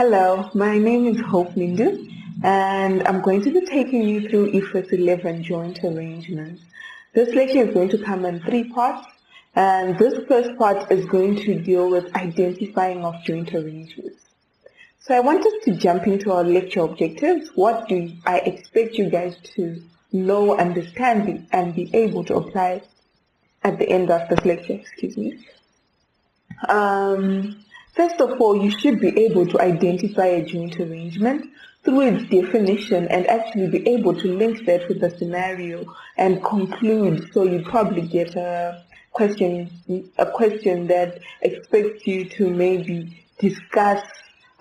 Hello, my name is Hope Mindu, and I'm going to be taking you through IFRS 11 joint arrangements. This lecture is going to come in 3 parts, and this first part is going to deal with identifying of joint arrangements. So I want us to jump into our lecture objectives. What do I expect you guys to know, understand, and be able to apply at the end of this lecture? First of all, you should be able to identify a joint arrangement through its definition and actually be able to link that with the scenario and conclude. So you probably get a question that expects you to maybe discuss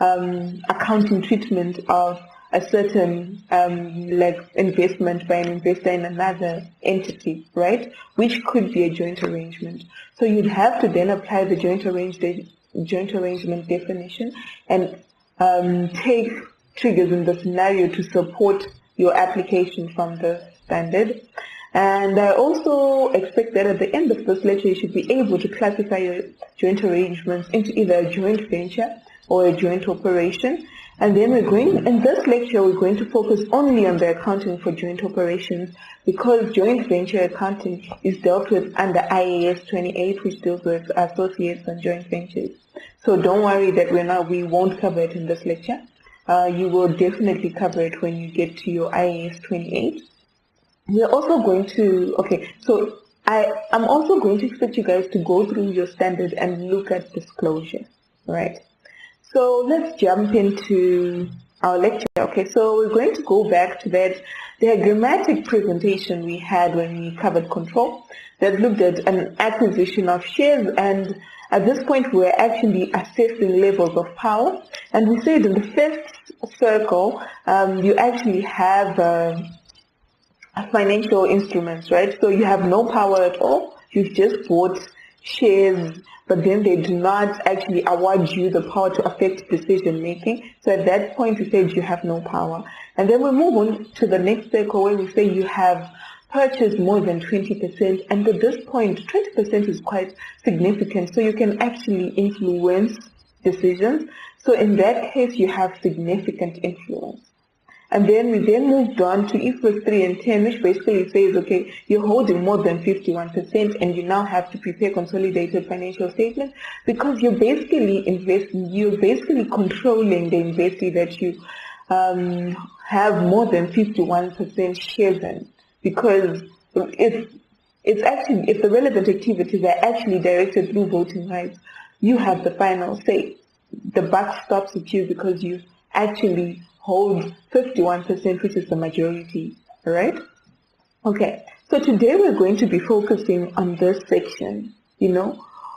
accounting treatment of a certain like investment by an investor in another entity, right? Which could be a joint arrangement. So you'd have to then apply the joint arrangement definition and take triggers in the scenario to support your application from the standard. And I also expect that at the end of this lecture you should be able to classify your joint arrangements into either a joint venture or a joint operation. And then in this lecture we're going to focus only on the accounting for joint operations, because joint venture accounting is dealt with under IAS 28, which deals with associates and joint ventures. So don't worry that we won't cover it in this lecture. You will definitely cover it when you get to your IAS 28. We're also going to, I'm also going to expect you guys to go through your standard and look at disclosure, right? So let's jump into our lecture. Okay, so we're going to go back to that diagrammatic presentation we had when we covered control that looked at an acquisition of shares, and at this point we're actually assessing levels of power. And we said in the first circle, you actually have financial instruments, right? So you have no power at all. You've just bought shares, but then they do not actually award you the power to affect decision making. So at that point we said you have no power. And then we move on to the next circle where we say you have purchased more than 20%, and at this point 20% is quite significant, so you can actually influence decisions. So in that case you have significant influence. And then we moved on to IFRS 3 and 10, which basically says, okay, you're holding more than 51% and you now have to prepare consolidated financial statements, because you're basically controlling the investee that you have more than 51% shares in, because if the relevant activities are actually directed through voting rights, you have the final say. The buck stops with you because you actually hold 51%, which is the majority, right? Okay, so today we're going to be focusing on this section,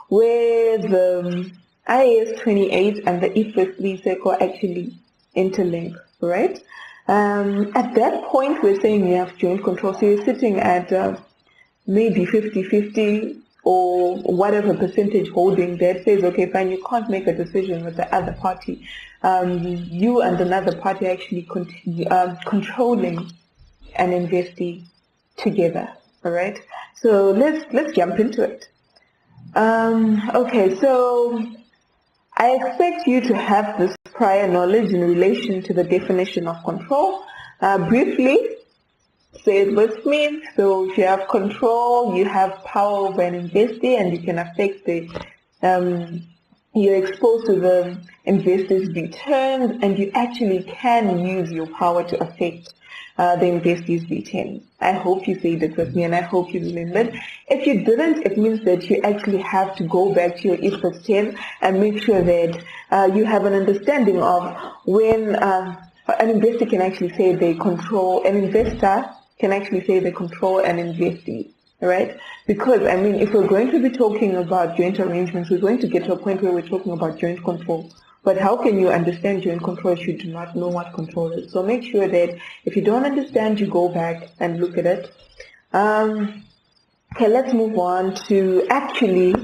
where the IAS 28 and the IFRS 3 circle actually interlink, right? At that point we're saying you have joint control, so you're sitting at maybe 50-50 or whatever percentage holding that says, okay, fine, you can't make a decision with the other party. You and another party actually controlling an investee together, all right? So let's jump into it. Okay, so I expect you to have this prior knowledge in relation to the definition of control. Briefly, say it with me. So if you have control, you have power over an investee, and you can affect you're exposed to the investor's returns, and you actually can use your power to affect the investee's returns. I hope you said it with me, and I hope you remembered. If you didn't, it means that you actually have to go back to your IFRS 10 and make sure that you have an understanding of when an investor can actually say they control, an investor can actually say they control an investee, right? Because, if we're going to be talking about joint arrangements, we're going to get to a point where we're talking about joint control. But how can you understand joint control if you do not know what control is? So make sure that if you don't understand, you go back and look at it. Okay, let's move on to actually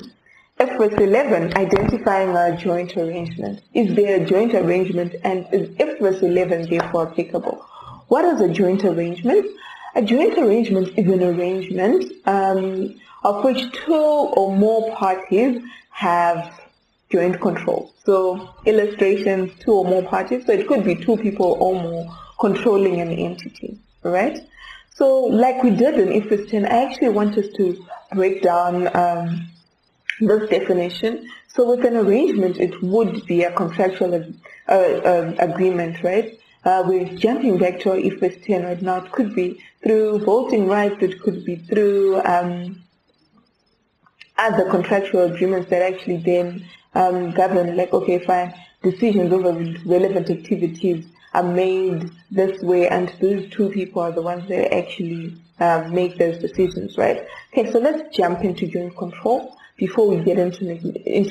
IFRS 11, identifying a joint arrangement. Is there a joint arrangement, and is IFRS 11 therefore applicable? What is a joint arrangement? A joint arrangement is an arrangement of which two or more parties have joint control. So illustrations, 2 or more parties. So it could be 2 people or more controlling an entity, right? So like we did in IFRS 10, I actually want us to break down this definition. So with an arrangement, it would be a contractual agreement, right? We're jumping back to our IFRS 10 right now. It could be through voting rights, it could be through other contractual agreements that actually then govern, like, okay, fine, decisions over relevant activities are made this way, and those 2 people are the ones that actually make those decisions, right? Okay, so let's jump into joint control before we get into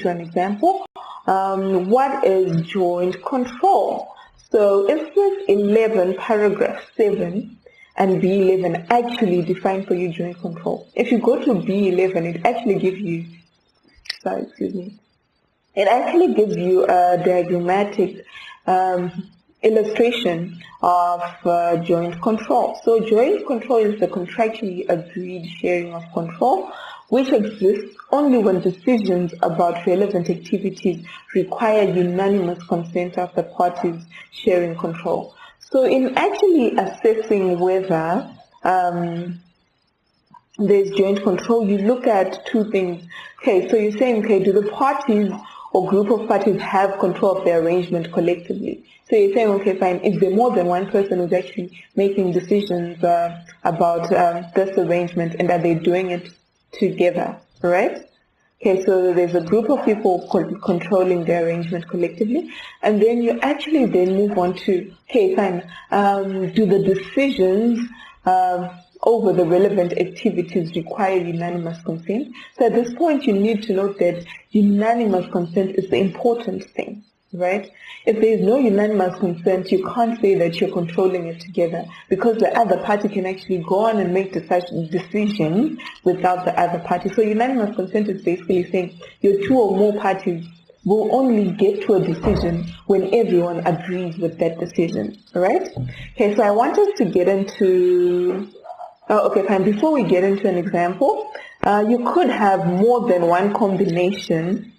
an example. What is joint control? So IFRS 11 paragraph 7 and B11 actually define for you joint control. If you go to B11, it actually gives you, it actually gives you a diagrammatic illustration of joint control. So joint control is the contractually agreed sharing of control, which exists only when decisions about relevant activities require unanimous consent of the parties sharing control. So in actually assessing whether there's joint control, you look at 2 things. Okay, so you're saying, okay, do the parties or group of parties have control of the arrangement collectively? So you're saying, okay, fine, is there more than one person who's actually making decisions about this arrangement, and are they doing it together, right? Okay, so there's a group of people controlling the arrangement collectively, and then you actually then move on to, okay, fine, do the decisions over the relevant activities require unanimous consent? So at this point, you need to note that unanimous consent is the important thing, right? If there is no unanimous consent, you can't say that you're controlling it together, because the other party can actually go on and make decisions without the other party. So unanimous consent is basically saying your 2 or more parties will only get to a decision when everyone agrees with that decision, right? Okay, so I want us to get into... okay, fine. Before we get into an example, you could have more than one combination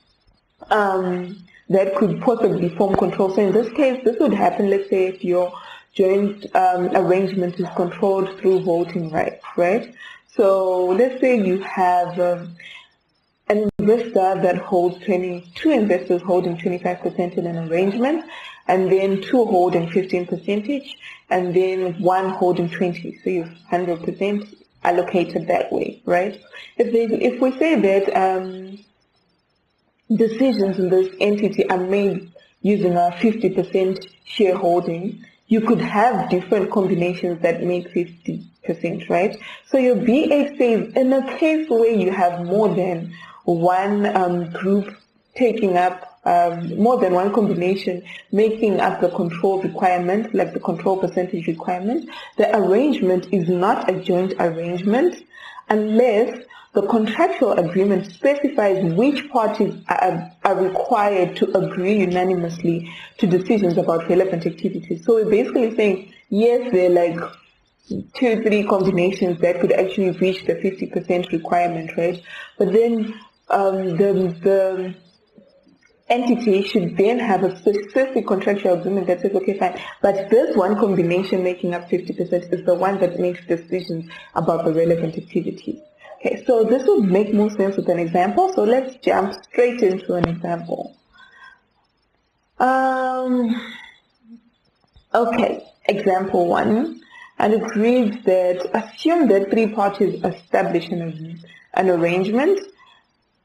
that could possibly form control. So in this case, this would happen, let's say, if your joint arrangement is controlled through voting rights, right? So let's say you have an investor that holds 2 investors holding 25% in an arrangement, and then 2 holding 15%, and then 1 holding 20. So you've 100% allocated that way, right? If we say that decisions in this entity are made using a 50% shareholding, you could have different combinations that make 50%, right? So your B8 says in a case where you have more than one group taking up more than one combination making up the control requirement, like the control percentage requirement, the arrangement is not a joint arrangement unless the contractual agreement specifies which parties are required to agree unanimously to decisions about relevant activities. So we're basically saying, yes, there are like 2, 3 combinations that could actually reach the 50% requirement, right? But then the entity should then have a specific contractual agreement that says, okay, fine, but this one combination making up 50% is the one that makes decisions about the relevant activities. Okay, so this would make more sense with an example, so let's jump straight into an example. Okay, example 1, and it reads that assume that 3 parties establish an arrangement.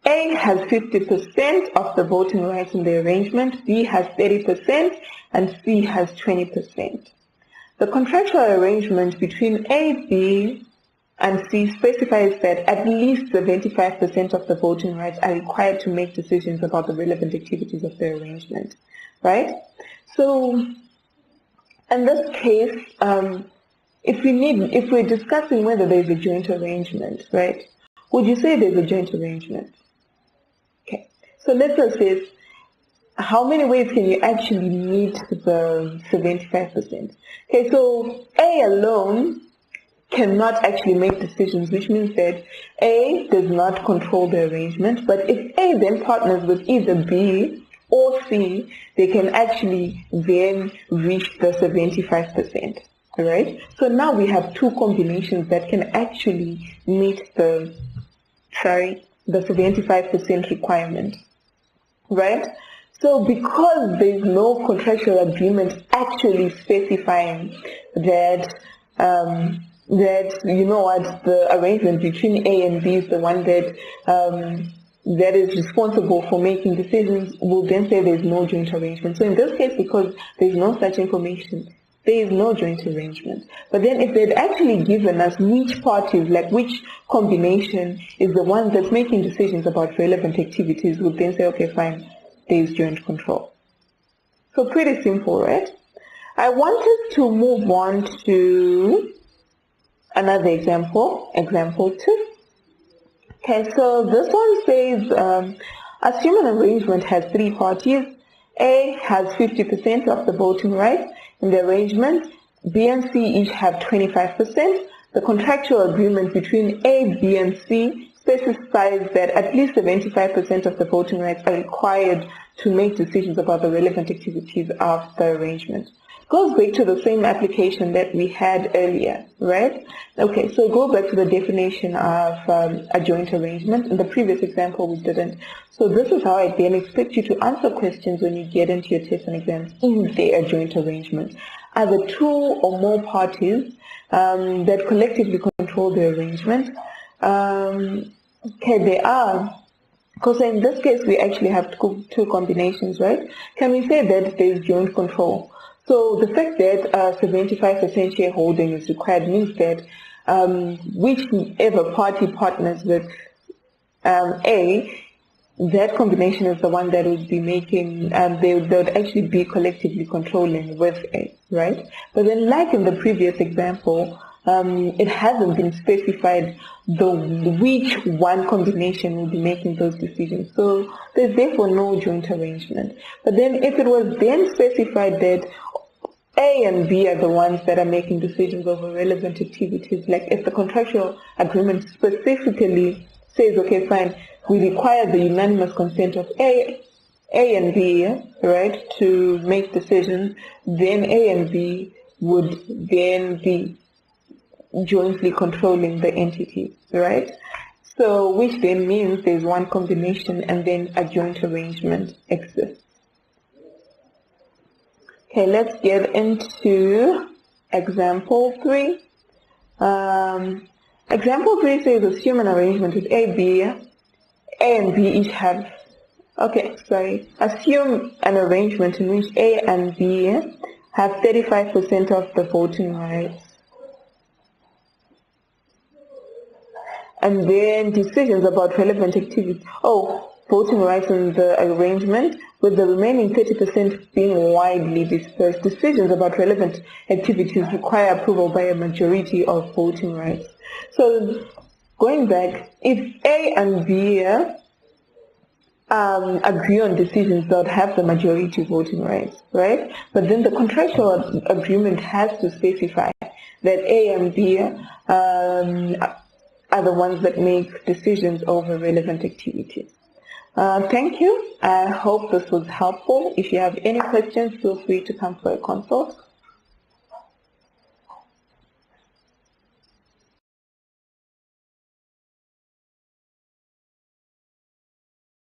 A has 50% of the voting rights in the arrangement, B has 30%, and C has 20%. The contractual arrangement between A, B, and C specifies that at least 75% of the voting rights are required to make decisions about the relevant activities of the arrangement, right? So, in this case, if we're discussing whether there's a joint arrangement, right, would you say there's a joint arrangement? Okay, so let's assess how many ways can you actually meet the 75%. Okay, so A alone cannot actually make decisions, which means that A does not control the arrangement, but if A then partners with either B or C, they can actually then reach the 75%. Alright? So now we have two combinations that can actually meet the 75% requirement. Right? So because there is no contractual agreement actually specifying that the arrangement between A and B is the one that that is responsible for making decisions, we'll then say there is no joint arrangement. So in this case, because there is no such information, there is no joint arrangement. But then if they'd actually given us which parties, like which combination is the one that's making decisions about relevant activities, we'll then say, okay, fine, there is joint control. So pretty simple, right? I wanted to move on to another example, example 2. Okay, so this one says, assume an arrangement has 3 parties. A has 50% of the voting rights in the arrangement. B and C each have 25%. The contractual agreement between A, B, and C specifies that at least 75% of the voting rights are required to make decisions about the relevant activities of the arrangement. Goes back to the same application that we had earlier, right? Okay, so go back to the definition of a joint arrangement. In the previous example, we didn't. So this is how I then expect you to answer questions when you get into your tests and exams. Is there a joint arrangement? Are there 2 or more parties that collectively control the arrangement? Okay, they are. Because in this case, we actually have 2 combinations, right? Can we say that there is joint control? So the fact that 75% shareholding is required means that whichever party partners with A, that combination is the one that would be making, they would actually be collectively controlling with A, right? But then like in the previous example, it hasn't been specified which one combination will be making those decisions. So there's therefore no joint arrangement. But then if it was then specified that A and B are the ones that are making decisions over relevant activities, like if the contractual agreement specifically says, okay, fine, we require the unanimous consent of A and B, right, to make decisions, then A and B would then be jointly controlling the entities, right? So which then means there's one combination and then a joint arrangement exists. Okay, let's get into example 3. Example 3 says assume an arrangement with A and B each have, assume an arrangement in which A and B have 35% of the voting rights. And then decisions about relevant activities, voting rights in the arrangement, with the remaining 30% being widely dispersed. Decisions about relevant activities require approval by a majority of voting rights. So going back, if A and B agree on decisions that have the majority voting rights, right? But then the contractual agreement has to specify that A and B are the ones that make decisions over relevant activities. Thank you. I hope this was helpful. If you have any questions, feel free to come for a consult.